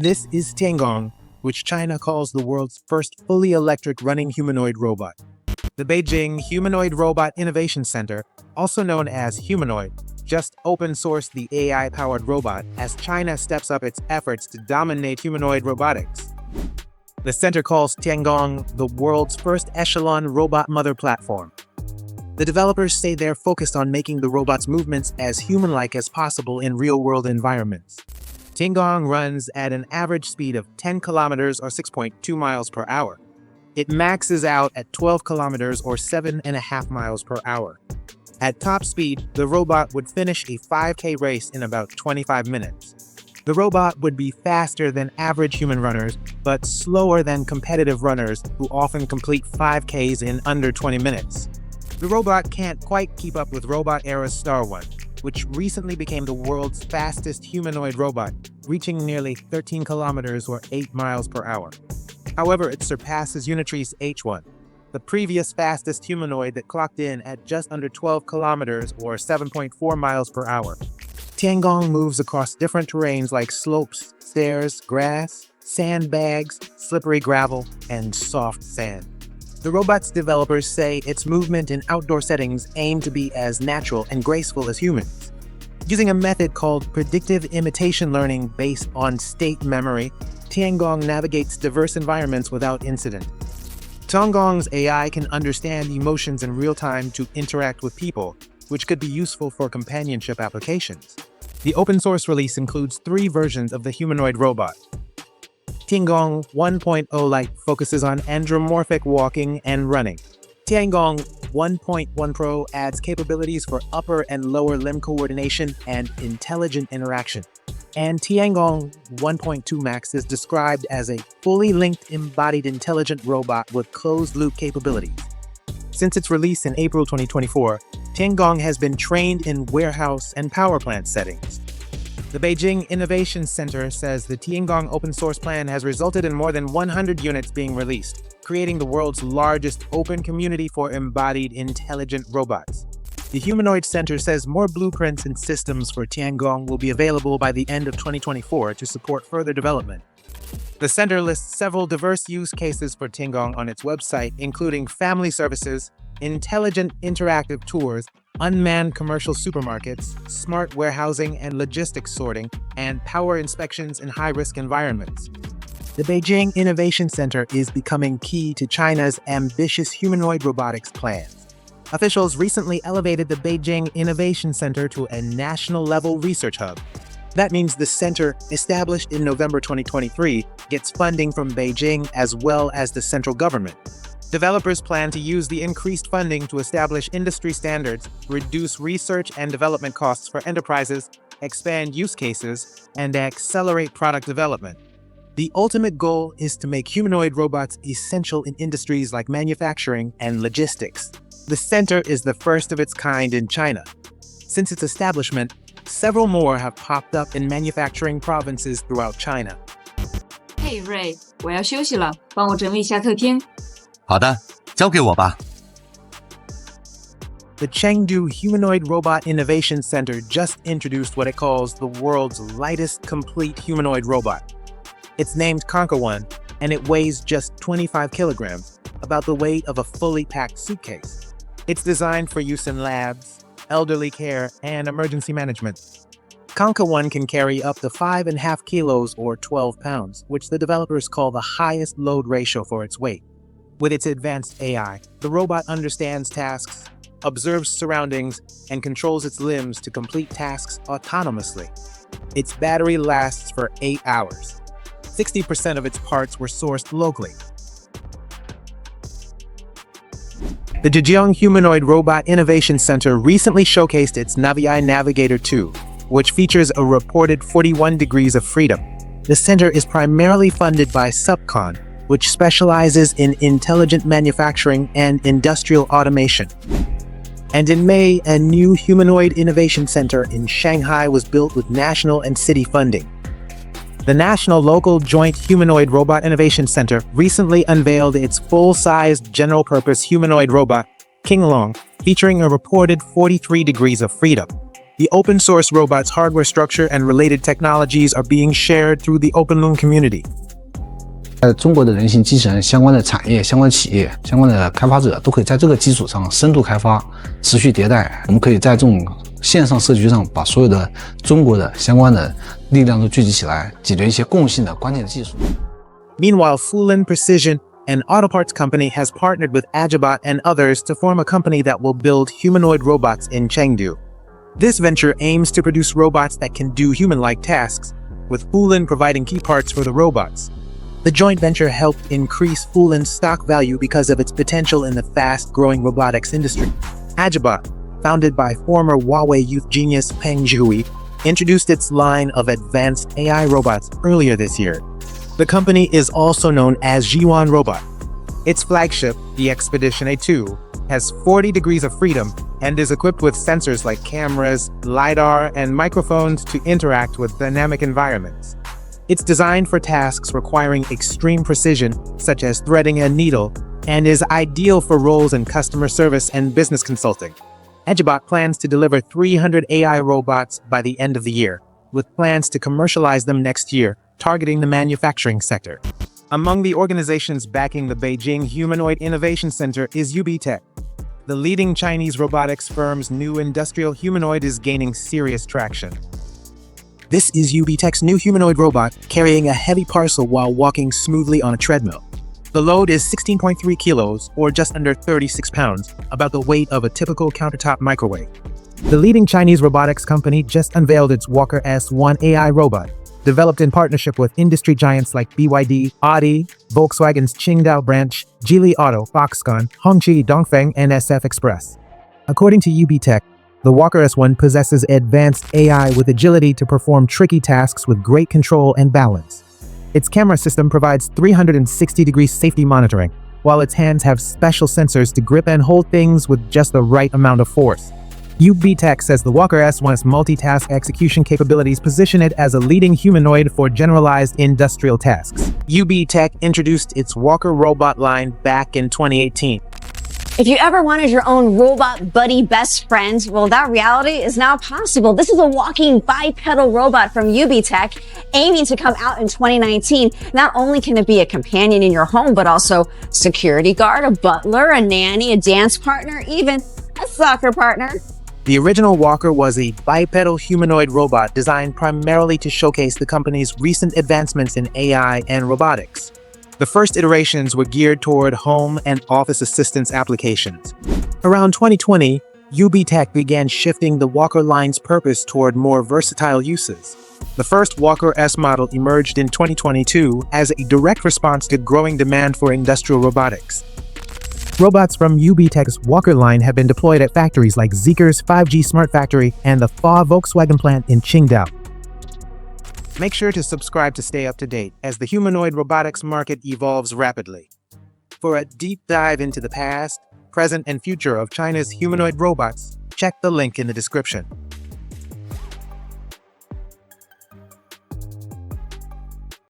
This is Tiangong, which China calls the world's first fully electric running humanoid robot. The Beijing Humanoid Robot Innovation Center, also known as Humanoid, just open-sourced the AI-powered robot as China steps up its efforts to dominate humanoid robotics. The center calls Tiangong the world's first echelon robot mother platform. The developers say they're focused on making the robot's movements as human-like as possible in real-world environments. Tiangong runs at an average speed of 10 kilometers or 6.2 miles per hour. It maxes out at 12 kilometers or 7.5 miles per hour. At top speed, the robot would finish a 5K race in about 25 minutes. The robot would be faster than average human runners, but slower than competitive runners who often complete 5Ks in under 20 minutes. The robot can't quite keep up with Robot Era's Star One, which recently became the world's fastest humanoid robot, reaching nearly 13 kilometers or 8 miles per hour. However, it surpasses Unitree's H1, the previous fastest humanoid that clocked in at just under 12 kilometers or 7.4 miles per hour. Tiangong moves across different terrains like slopes, stairs, grass, sandbags, slippery gravel, and soft sand. The robot's developers say its movement in outdoor settings aim to be as natural and graceful as humans. Using a method called predictive imitation learning based on state memory, Tiangong navigates diverse environments without incident. Tiangong's AI can understand emotions in real time to interact with people, which could be useful for companionship applications. The open-source release includes 3 versions of the humanoid robot. Tiangong 1.0 Lite focuses on andramorphic walking and running. Tiangong 1.1 Pro adds capabilities for upper and lower limb coordination and intelligent interaction. And Tiangong 1.2 Max is described as a fully linked embodied intelligent robot with closed-loop capabilities. Since its release in April 2024, Tiangong has been trained in warehouse and power plant settings. The Beijing Innovation Center says the Tiangong open-source plan has resulted in more than 100 units being released, creating the world's largest open community for embodied intelligent robots. The Humanoid Center says more blueprints and systems for Tiangong will be available by the end of 2024 to support further development. The center lists several diverse use cases for Tiangong on its website, including family services, intelligent interactive tours, unmanned commercial supermarkets, smart warehousing and logistics sorting, and power inspections in high-risk environments. The Beijing Innovation Center is becoming key to China's ambitious humanoid robotics plans. Officials recently elevated the Beijing Innovation Center to a national-level research hub. That means the center, established in November 2023, gets funding from Beijing as well as the central government. Developers plan to use the increased funding to establish industry standards, reduce research and development costs for enterprises, expand use cases, and accelerate product development. The ultimate goal is to make humanoid robots essential in industries like manufacturing and logistics. The center is the first of its kind in China. Since its establishment, several more have popped up in manufacturing provinces throughout China. Hey Ray， 我要休息了，帮我整理一下客厅。好的，交给我吧。The Chengdu Humanoid Robot Innovation Center just introduced what it calls the world's lightest complete humanoid robot. It's named Conquer One, and it weighs just 25 kilograms, about the weight of a fully packed suitcase. It's designed for use in labs, elderly care, and emergency management. Conquer One can carry up to 5.5 kilos or 12 pounds, which the developers call the highest load ratio for its weight. With its advanced AI, the robot understands tasks, observes surroundings, and controls its limbs to complete tasks autonomously. Its battery lasts for 8 hours. 60% of its parts were sourced locally. The Zhejiang Humanoid Robot Innovation Center recently showcased its Navii Navigator 2, which features a reported 41 degrees of freedom. The center is primarily funded by Subcon, which specializes in intelligent manufacturing and industrial automation. And in May, a new Humanoid Innovation Center in Shanghai was built with national and city funding. The National Local Joint Humanoid Robot Innovation Center recently unveiled its full-sized general-purpose humanoid robot, Qinglong, featuring a reported 43 degrees of freedom. The open-source robot's hardware structure and related technologies are being shared through the OpenLoom community. 中国的人形机器人相关的产业、相关企业、相关的开发者都可以在这个基础上深度开发、持续迭代。我们可以在这种线上社区上把所有的中国的相关的力量都聚集起来，解决一些共性的关键的技术。Meanwhile, Fulin Precision, an auto parts company, has partnered with AgiBot and others to form a company that will build humanoid robots in Chengdu. This venture aims to produce robots that can do human-like tasks, with Fulin providing key parts for the robots. The joint venture helped increase Fulin's stock value because of its potential in the fast-growing robotics industry. AgiBot, founded by former Huawei youth genius Peng Zhui, introduced its line of advanced AI robots earlier this year. The company is also known as Zhejiang Robot. Its flagship, the Expedition A2, has 40 degrees of freedom and is equipped with sensors like cameras, LiDAR, and microphones to interact with dynamic environments. It's designed for tasks requiring extreme precision, such as threading a needle, and is ideal for roles in customer service and business consulting. AgiBot plans to deliver 300 AI robots by the end of the year, with plans to commercialize them next year, targeting the manufacturing sector. Among the organizations backing the Beijing Humanoid Innovation Center is UBTech. The leading Chinese robotics firm's new industrial humanoid is gaining serious traction. This is UBTech's new humanoid robot, carrying a heavy parcel while walking smoothly on a treadmill. The load is 16.3 kilos, or just under 36 pounds, about the weight of a typical countertop microwave. The leading Chinese robotics company just unveiled its Walker S1 AI robot, developed in partnership with industry giants like BYD, Audi, Volkswagen's Chengdu branch, Geely Auto, Foxconn, Hongqi Dongfeng, and SF Express. According to UBTech, the Walker S1 possesses advanced AI with agility to perform tricky tasks with great control and balance. Its camera system provides 360-degree safety monitoring, while its hands have special sensors to grip and hold things with just the right amount of force. UBTech says the Walker S1's multitask execution capabilities position it as a leading humanoid for generalized industrial tasks. UBTech introduced its Walker robot line back in 2018. If you ever wanted your own robot buddy best friend, well, that reality is now possible. This is a walking bipedal robot from UBTech, aiming to come out in 2019. Not only can it be a companion in your home, but also security guard, a butler, a nanny, a dance partner, even a soccer partner. The original Walker was a bipedal humanoid robot designed primarily to showcase the company's recent advancements in AI and robotics. The first iterations were geared toward home and office assistance applications. Around 2020, UBTech began shifting the Walker line's purpose toward more versatile uses. The first Walker S model emerged in 2022 as a direct response to growing demand for industrial robotics. Robots from UBTech's Walker line have been deployed at factories like Zeekr's 5G Smart Factory and the Fa Volkswagen plant in Chengdu. Make sure to subscribe to stay up to date as the humanoid robotics market evolves rapidly. For a deep dive into the past, present, and future of China's humanoid robots, check the link in the description.